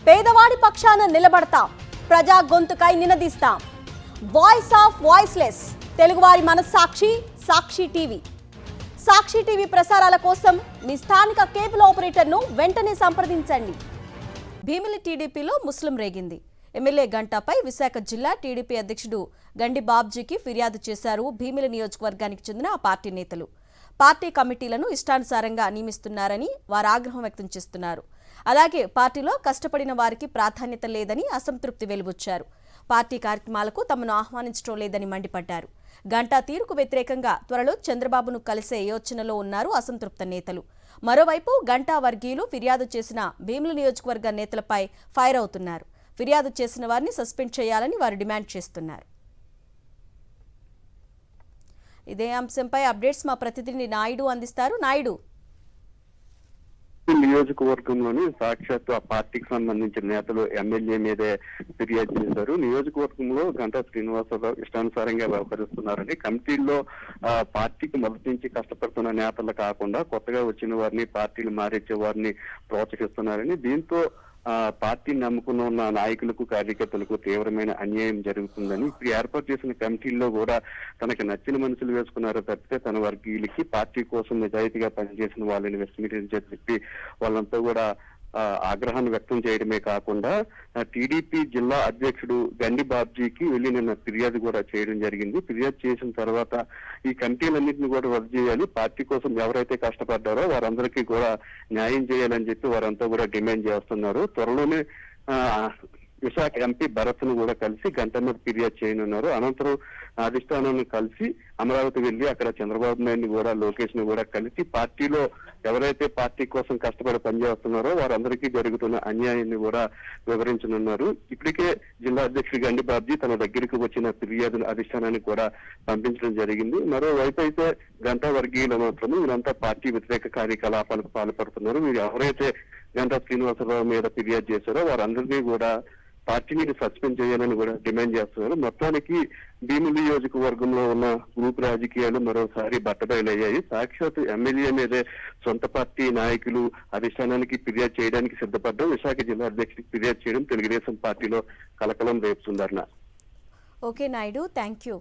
పేదవాడి పక్షాన నిలబడతాం, ప్రజా గొంతుకై నినదిస్తాం. వాయిస్ ఆఫ్ వాయిస్లెస్, తెలుగువారి మనస్సాక్షి సాక్షి టీవీ. సాక్షి టీవీ ప్రసారాల కోసం మీ స్థానిక కేబుల్ ఆపరేటర్ను వెంటనే సంప్రదించండి. భీమిలి టీడీపీలో ముస్లిం రేగింది. ఎమ్మెల్యే గంటాపై విశాఖ జిల్లా టీడీపీ అధ్యక్షుడు గండి బాబ్జీకి ఫిర్యాదు చేశారు భీమిలి నియోజకవర్గానికి చెందిన ఆ పార్టీ నేతలు. పార్టీ కమిటీలను ఇష్టానుసారంగా నియమిస్తున్నారని వారు ఆగ్రహం వ్యక్తం చేస్తున్నారు. అలాగే పార్టీలో కష్టపడిన వారికి ప్రాధాన్యత లేదని అసంతృప్తి వెలుబుచ్చారు. పార్టీ కార్యక్రమాలకు తమను ఆహ్వానించడం లేదని మండిపడ్డారు. గంటా తీరుకు వ్యతిరేకంగా త్వరలో చంద్రబాబును కలిసే యోచనలో ఉన్నారు అసంతృప్త నేతలు. మరోవైపు గంటా వర్గీయులు ఫిర్యాదు చేసిన భీమిలి నియోజకవర్గ నేతలపై ఫైర్ అవుతున్నారు. ఫిర్యాదు చేసిన వారిని సస్పెండ్ చేయాలని వారు డిమాండ్ చేస్తున్నారు. ఇదే అంశంపై అప్డేట్స్ మా ప్రతినిధి నాయుడు అందిస్తారు. నాయుడు, నియోజకవర్గంలోని సాక్షాత్ ఆ పార్టీకి సంబంధించిన నేతలు ఎమ్మెల్యే మీదే ఫిర్యాదు చేశారు. నియోజకవర్గంలో గంటా శ్రీనివాసరావు ఇష్టానుసారంగా వ్యవహరిస్తున్నారని, కమిటీల్లో పార్టీకి మొదటి నుంచి కష్టపడుతున్న నేతలు కాకుండా కొత్తగా వచ్చిన వారిని, పార్టీలు మారించే వారిని ప్రోత్సహిస్తున్నారని, దీంతో పార్టీని నమ్ముకుని ఉన్న నాయకులకు, కార్యకర్తలకు తీవ్రమైన అన్యాయం జరుగుతుందని, ఇప్పుడు ఏర్పాటు చేసిన కమిటీల్లో కూడా తనకి నచ్చిన మనుషులు వేసుకున్నారో తప్పితే తన వర్గీయులకి పార్టీ కోసం నిజాయితీగా పనిచేసిన వాళ్ళని విస్మరించని చెప్పి వాళ్ళంతా కూడా ఆగ్రహాన్ని వ్యక్తం చేయడమే కాకుండా టీడీపీ జిల్లా అధ్యక్షుడు గండి బాబ్జీకి వెళ్లి నిన్న ఫిర్యాదు కూడా చేయడం జరిగింది. ఫిర్యాదు చేసిన తర్వాత ఈ కమిటీలన్నింటినీ కూడా రద్దు చేయాలి, పార్టీ కోసం ఎవరైతే కష్టపడ్డారో వారందరికీ కూడా న్యాయం చేయాలని చెప్పి వారంతా కూడా డిమాండ్ చేస్తున్నారు. త్వరలోనే విశాఖ ఎంపీ భరత్ ను కూడా కలిసి గంట మీద ఫిర్యాదు చేయనున్నారు. అనంతరం అధిష్టానాన్ని కలిసి అమరావతి వెళ్లి అక్కడ చంద్రబాబు నాయుడిని కూడా, లోకేష్ ని కూడా కలిసి పార్టీలో ఎవరైతే పార్టీ కోసం కష్టపడి పనిచేస్తున్నారో వారందరికీ జరుగుతున్న అన్యాయాన్ని కూడా వివరించనున్నారు. ఇప్పటికే జిల్లా అధ్యక్షుడు గండి బాబ్జీ తన దగ్గరికి వచ్చిన ఫిర్యాదును అధిష్టానానికి కూడా పంపించడం జరిగింది. మరోవైపు అయితే గంటా వర్గీయులు మాత్రం వీరంతా పార్టీ వ్యతిరేక కార్యకలాపాలకు పాల్పడుతున్నారు. వీరు ఎవరైతే గంటా శ్రీనివాసరావు మీద ఫిర్యాదు చేశారో వారందరినీ కూడా పార్టీని సస్పెండ్ చేయాలని కూడా డిమాండ్ చేస్తున్నారు. మొత్తానికి భీమిలి నియోజకవర్గంలో ఉన్న గ్రూప్ రాజకీయాలు మరోసారి బట్టబయలయ్యాయి. సాక్షాత్ ఎమ్మెల్యే మీదే సొంత పార్టీ నాయకులు అధిష్టానానికి ఫిర్యాదు చేయడానికి సిద్ధపడ్డం, విశాఖ జిల్లా అధ్యక్షుడికి ఫిర్యాదు చేయడం తెలుగుదేశం పార్టీలో కలకలం రేపుతుందన్న. Okay Naidu, thank you.